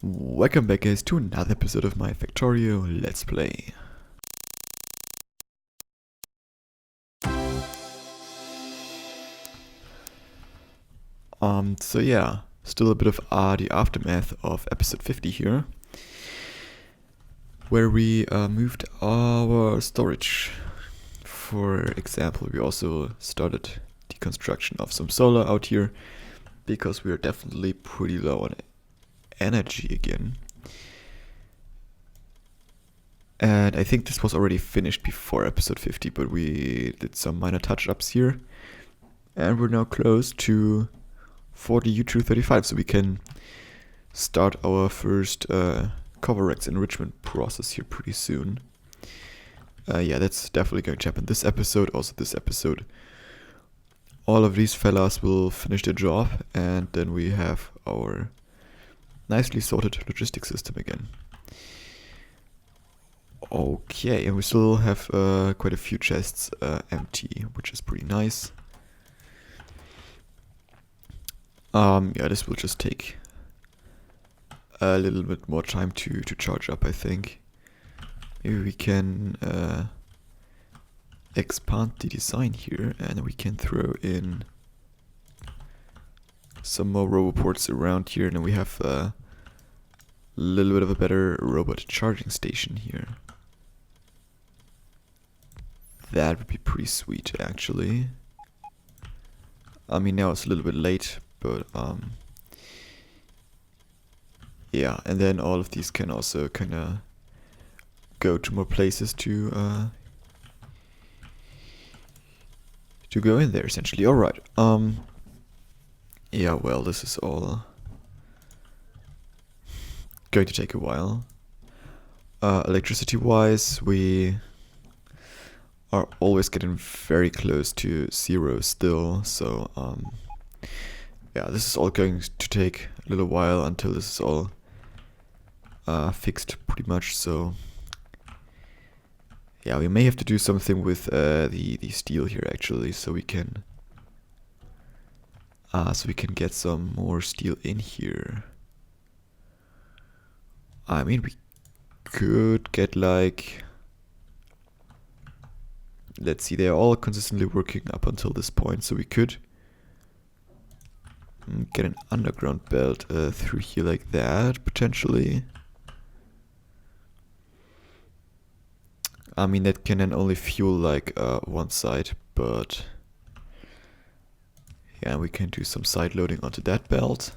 Welcome back guys to another episode of my Factorio Let's Play. So yeah, still a bit of the aftermath of episode 50 here, where we moved our storage. For example, we also started the construction of some solar out here, because we are definitely pretty low on energy again. And I think this was already finished before episode 50, but we did some minor touch-ups here. And we're now close to 40 U235, so we can start our first cover Rex enrichment process here pretty soon. Yeah, that's definitely going to happen this episode, also this episode. All of these fellas will finish their job, and then we have our nicely sorted logistics system again. Okay, and we still have quite a few chests empty, which is pretty nice. Yeah, this will just take a little bit more time to charge up, I think. Maybe we can expand the design here, and we can throw in some more roboports around here, and then we have a little bit of a better robot charging station here. That would be pretty sweet, actually. I mean, now it's a little bit late, but yeah, and then all of these can also kind of go to more places to go in there, essentially. All right. Yeah, well, this is all going to take a while. Electricity-wise, we are always getting very close to zero still, so yeah, this is all going to take a little while until this is all fixed pretty much. So yeah, we may have to do something with the steel here actually, so we can get some more steel in here. I mean, we could get like, let's see, they're all consistently working up until this point, so we could get an underground belt through here like that, potentially. I mean, that can then only fuel like one side, but yeah, we can do some side loading onto that belt.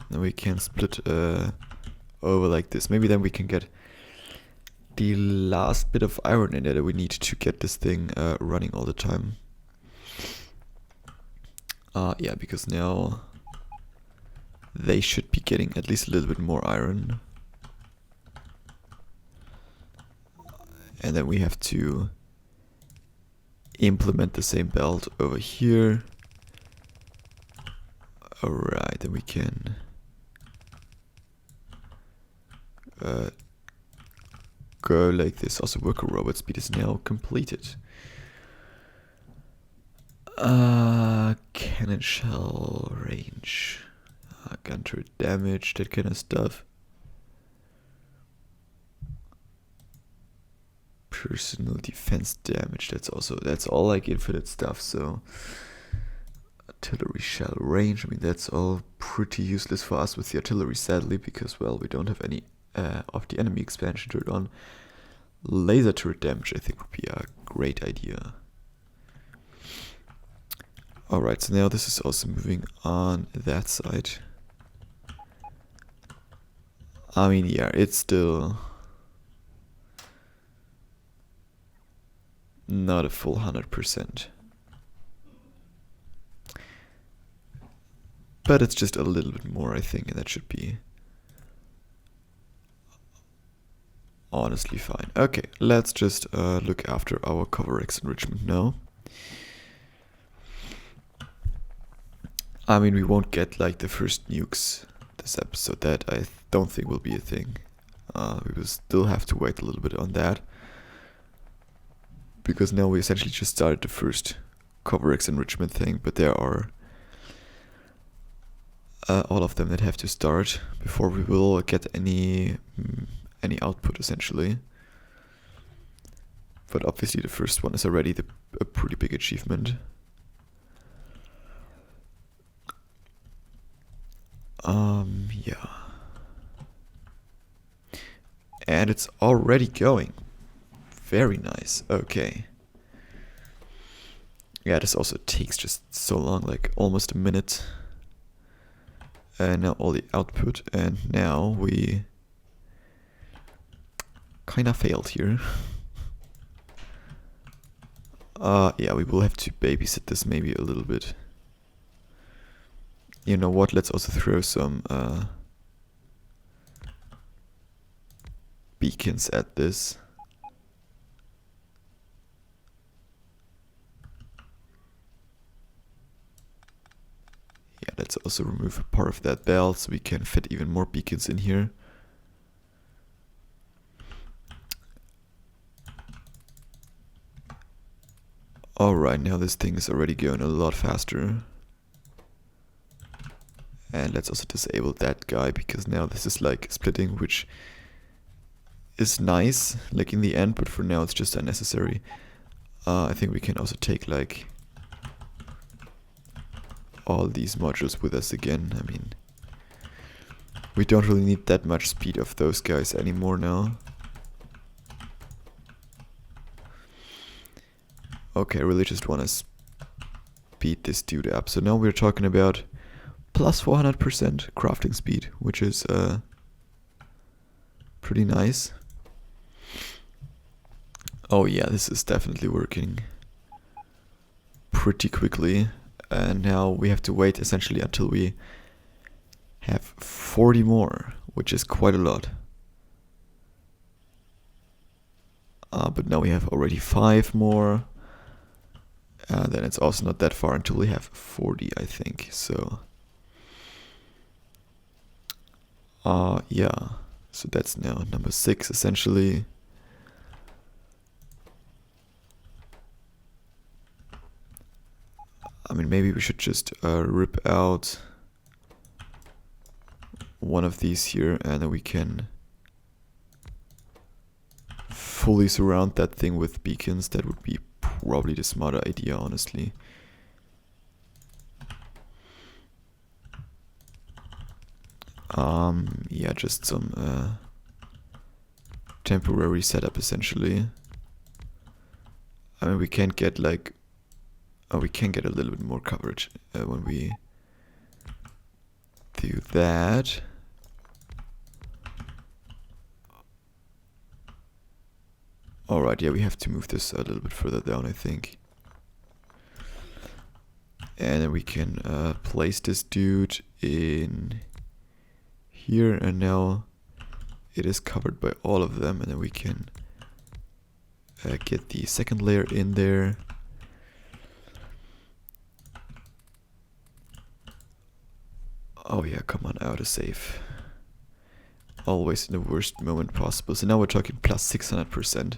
Then we can split over like this. Maybe then we can get the last bit of iron in there that we need to get this thing running all the time. Yeah, because now they should be getting at least a little bit more iron. And then we have to implement the same belt over here. Alright, then we can go like this. Also, worker robot speed is now completed. Cannon shell range, gun turret damage, that kind of stuff. Personal defense damage, that's all like infinite stuff. So artillery shell range, I mean, that's all pretty useless for us with the artillery, sadly, because, well, we don't have any of the enemy expansion turret on. Laser turret damage, I think, would be a great idea. Alright, so now this is also moving on that side. I mean, yeah, it's still not a full 100%. But it's just a little bit more, I think, and that should be honestly fine. Okay, let's just look after our cover X enrichment now. I mean, we won't get like the first nukes this episode. That I don't think will be a thing. We will still have to wait a little bit on that, because now we essentially just started the first cover X enrichment thing, but there are all of them that have to start before we will get any output essentially. But obviously the first one is already a pretty big achievement. Yeah. And it's already going. Very nice. Okay. Yeah, this also takes just so long, like almost a minute. And now all the output, and now we kind of failed here. Yeah, we will have to babysit this maybe a little bit. You know what, let's also throw some beacons at this. Yeah, let's also remove a part of that bell so we can fit even more beacons in here. Alright, now this thing is already going a lot faster. And let's also disable that guy, because now this is like splitting, which is nice, like in the end, but for now it's just unnecessary. I think we can also take like all these modules with us again. I mean, we don't really need that much speed of those guys anymore now. Okay, I really just want to speed this dude up. So now we're talking about plus 400% crafting speed, which is pretty nice. Oh yeah, this is definitely working pretty quickly. And now we have to wait essentially until we have 40 more, which is quite a lot. But now we have already 5 more. Then it's also not that far until we have 40, I think. So, yeah. So that's now number 6 essentially. I mean, maybe we should just rip out one of these here, and then we can fully surround that thing with beacons. That would be probably the smarter idea, honestly. Yeah, just some temporary setup essentially. I mean, we can't get like, we can get a little bit more coverage when we do that. Alright, yeah, we have to move this a little bit further down, I think. And then we can place this dude in here, and now it is covered by all of them, and then we can get the second layer in there. Oh yeah, come on, out of save. Always in the worst moment possible. So now we're talking plus 600%.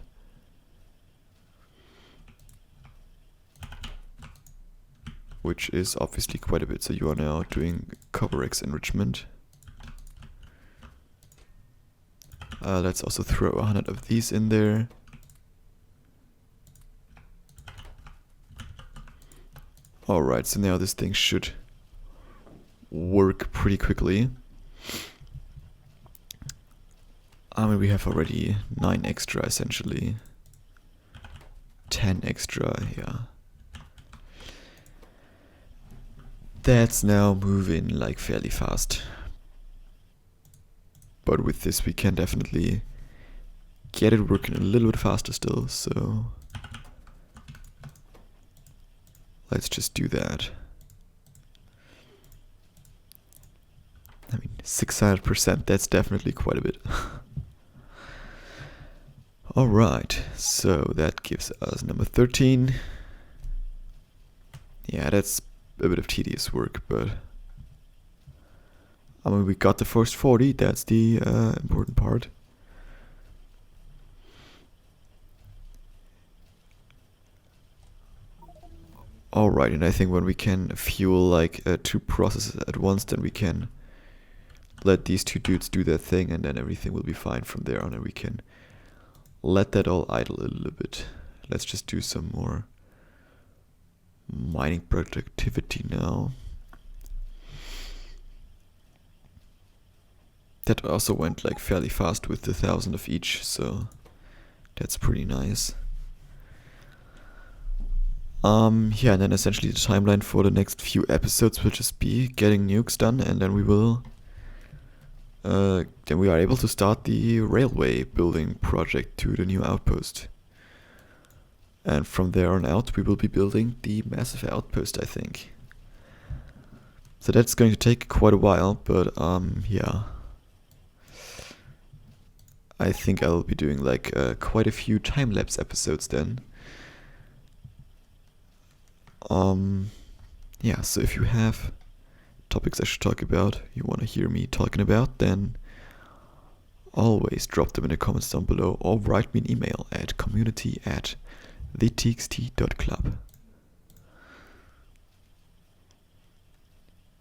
Which is obviously quite a bit. So you are now doing CoverX enrichment. Let's also throw 100 of these in there. Alright, so now this thing should work pretty quickly. I mean, we have already 9 extra essentially. 10 extra, yeah. That's now moving like fairly fast. But with this we can definitely get it working a little bit faster still, so let's just do that. I mean, 600%, that's definitely quite a bit. Alright, so that gives us number 13. Yeah, that's a bit of tedious work, but I mean, we got the first 40, that's the important part. Alright, and I think when we can fuel like 2 processes at once, then we can let these 2 dudes do their thing, and then everything will be fine from there on, and we can let that all idle a little bit. Let's just do some more mining productivity now. That also went like fairly fast with the 1,000 of each, so that's pretty nice. Yeah, and then essentially the timeline for the next few episodes will just be getting nukes done, and then we will then we are able to start the railway building project to the new outpost. And from there on out, we will be building the massive outpost, I think. So that's going to take quite a while, but yeah. I think I'll be doing like quite a few time-lapse episodes then. Yeah, so if you have topics I should talk about, you want to hear me talking about, then always drop them in the comments down below or write me an email at community@thetxt.club.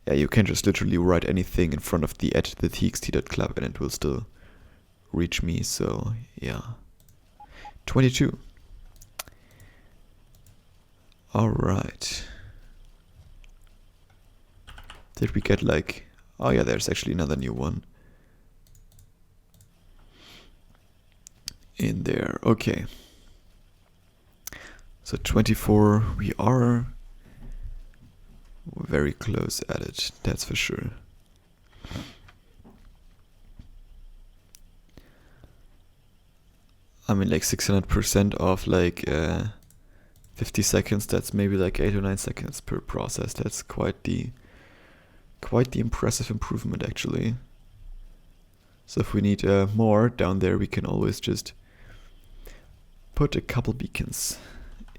Yeah, you can just literally write anything in front of the @thetxt.club and it will still reach me, so yeah. 22. Alright. Did we get like... Oh yeah, there's actually another new one in there. Okay. So 24, we are very close at it, that's for sure. I mean, like 600% of like 50 seconds, that's maybe like 8 or 9 seconds per process. That's quite the impressive improvement, actually. So if we need more down there, we can always just put a couple beacons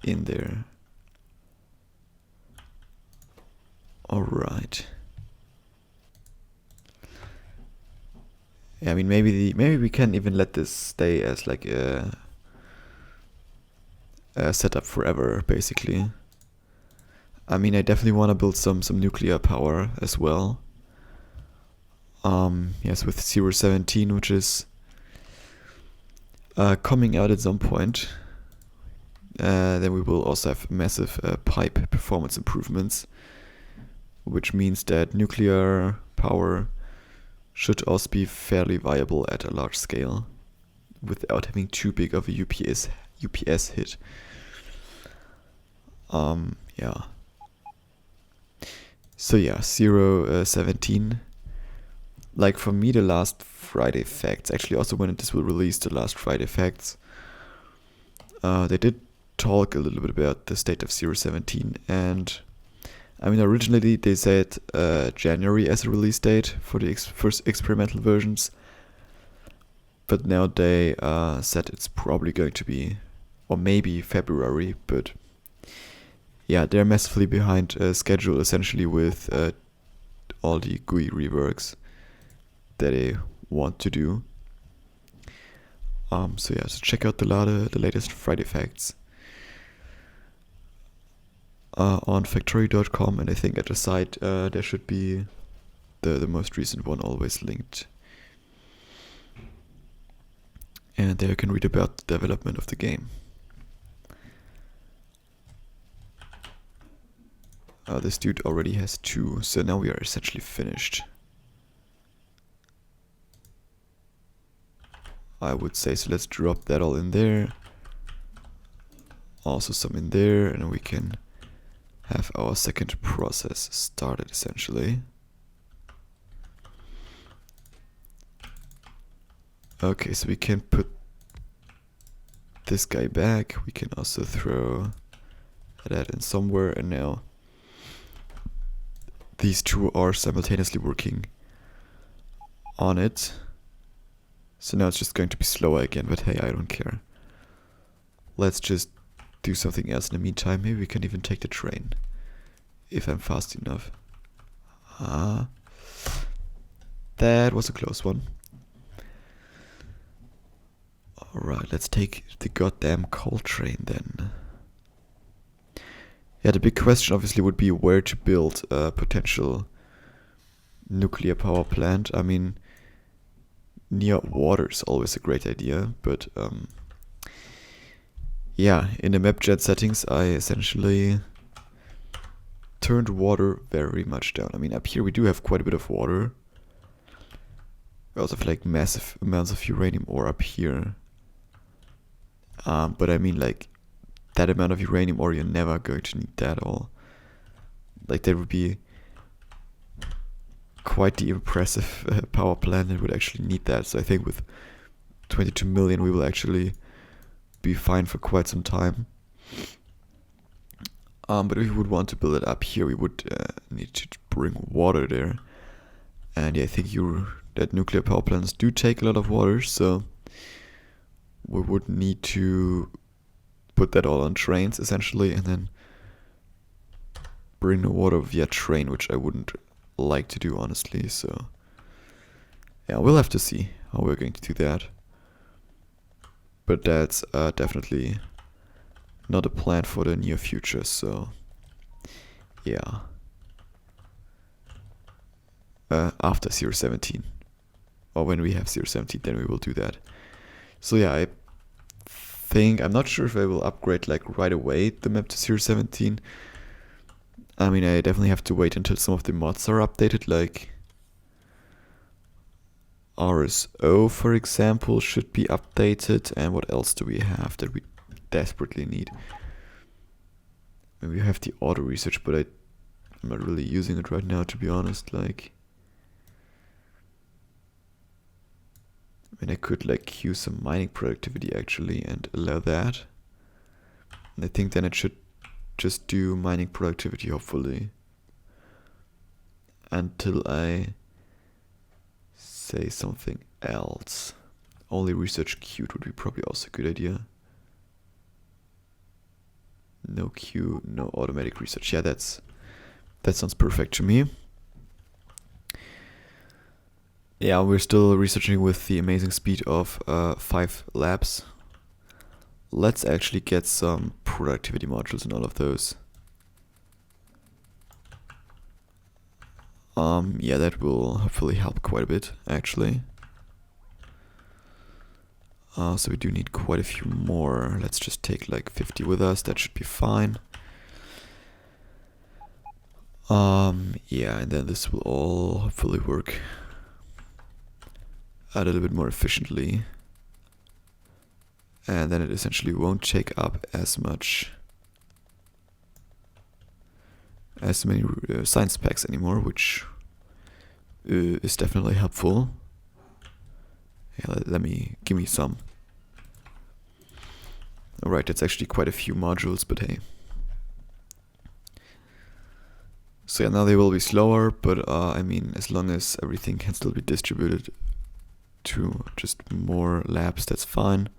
in there. Alright. Yeah, I mean, maybe we can even let this stay as like a setup forever, basically. I mean, I definitely want to build some nuclear power as well. Yes, with 017, which is coming out at some point. Then we will also have massive pipe performance improvements, which means that nuclear power should also be fairly viable at a large scale without having too big of a UPS hit. Yeah. So yeah, 017. Like for me, the last Friday facts, actually also when this will release, the last Friday facts, they did talk a little bit about the state of 017, and I mean, originally they said January as a release date for the first experimental versions, but now they said it's probably going to be, or maybe February, but yeah, they're massively behind schedule essentially with all the GUI reworks that they want to do. So yeah, so check out the latest Friday facts on Factorio.com, and I think at the site there should be the most recent one always linked. And there you can read about the development of the game. This dude already has 2, so now we are essentially finished. I would say, so let's drop that all in there. Also some in there, and we can have our second process started essentially. Okay, so we can put this guy back. We can also throw that in somewhere, and now these 2 are simultaneously working on it. So now it's just going to be slower again, but hey, I don't care. Let's just do something else in the meantime. Maybe we can even take the train, if I'm fast enough. That was a close one. Alright, let's take the goddamn coal train then. Yeah, the big question obviously would be where to build a potential nuclear power plant. I mean, near water is always a great idea, but yeah, in the mapjet settings, I essentially turned water very much down. I mean, up here we do have quite a bit of water. We also have like massive amounts of uranium ore up here. But I mean, like, that amount of uranium ore, you're never going to need that all. Like, that would be quite the impressive power plant that would actually need that. So I think with 22 million we will actually be fine for quite some time. But if we would want to build it up here, we would need to bring water there. And yeah, I think that nuclear power plants do take a lot of water, so we would need to put that all on trains essentially, and then bring the water via train, which I wouldn't like to do honestly. So yeah, we'll have to see how we're going to do that. But that's definitely not a plan for the near future. So yeah, after 017, or when we have 017, then we will do that. So yeah, I think, I'm not sure if I will upgrade like right away the map to 017. I mean, I definitely have to wait until some of the mods are updated, like RSO, for example, should be updated. And what else do we have that we desperately need? We have the auto research, but I'm not really using it right now, to be honest. Like, I mean, I could like queue some mining productivity actually and allow that. And I think then it should just do mining productivity, hopefully, until I say something else. Only research queued would be probably also a good idea. No queue, no automatic research. Yeah, that sounds perfect to me. Yeah, we're still researching with the amazing speed of 5 labs. Let's actually get some productivity modules in all of those. Yeah, that will hopefully help quite a bit, actually. So we do need quite a few more. Let's just take like 50 with us. That should be fine. Yeah, and then this will all hopefully work a little bit more efficiently. And then it essentially won't take up as many science packs anymore, which is definitely helpful. Yeah, give me some. Alright, that's actually quite a few modules, but hey. So yeah, now they will be slower, but I mean, as long as everything can still be distributed to just more labs, that's fine.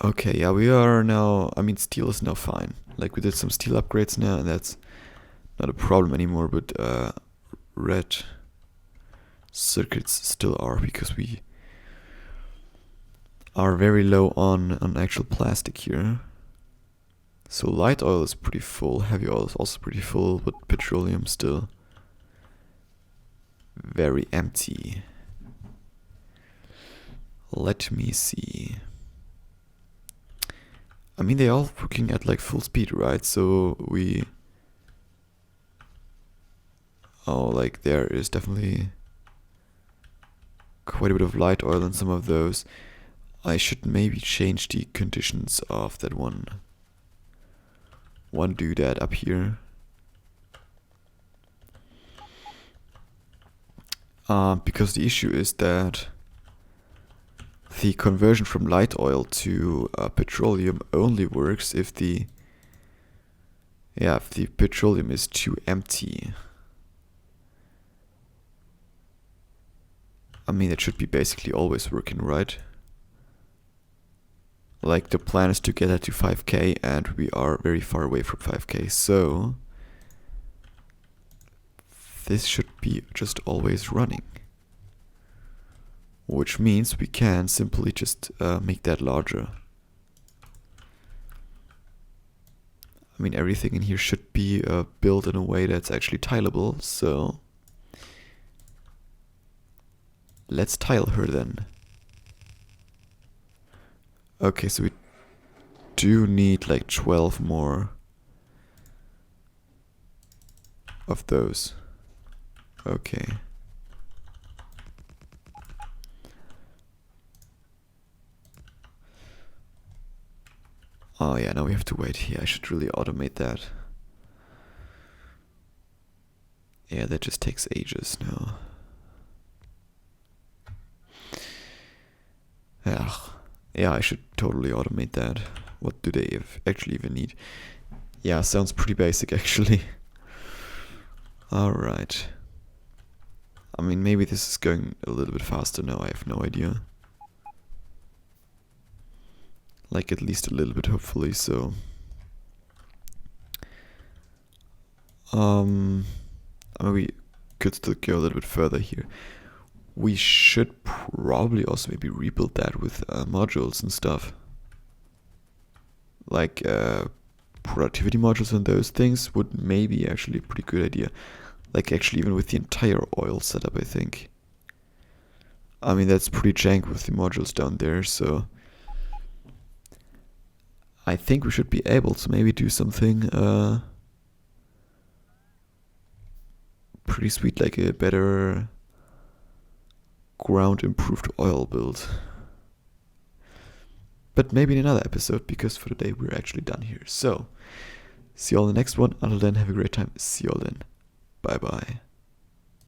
Okay, yeah, we are now, I mean, steel is now fine. Like, we did some steel upgrades now, and that's not a problem anymore, but red circuits still are, because we are very low on actual plastic here. So light oil is pretty full, heavy oil is also pretty full, but petroleum still very empty. Let me see. I mean, they're all working at like full speed, right? So like there is definitely quite a bit of light oil in some of those. I should maybe change the conditions of that one doodad up here. Because the issue is that the conversion from light oil to petroleum only works if the petroleum is too empty. I mean, it should be basically always working, right? Like, the plan is to get that to 5k, and we are very far away from 5k, so this should be just always running. Which means we can simply just make that larger. I mean, everything in here should be built in a way that's actually tileable, so let's tile her then. Okay, so we do need like 12 more of those. Okay. Oh yeah, now we have to wait here. I should really automate that. Yeah, that just takes ages now. Yeah, I should totally automate that. What do they actually even need? Yeah, sounds pretty basic actually. Alright. I mean, maybe this is going a little bit faster now, I have no idea. Like, at least a little bit, hopefully, so... I mean, we could still go a little bit further here. We should probably also maybe rebuild that with modules and stuff. Like, productivity modules and those things would maybe actually be a pretty good idea. Like, actually, even with the entire oil setup, I think. I mean, that's pretty jank with the modules down there, so... I think we should be able to maybe do something pretty sweet, like a better ground improved oil build. But maybe in another episode, because for today we're actually done here. So, see you all in the next one. Until then, have a great time. See you all then. Bye bye.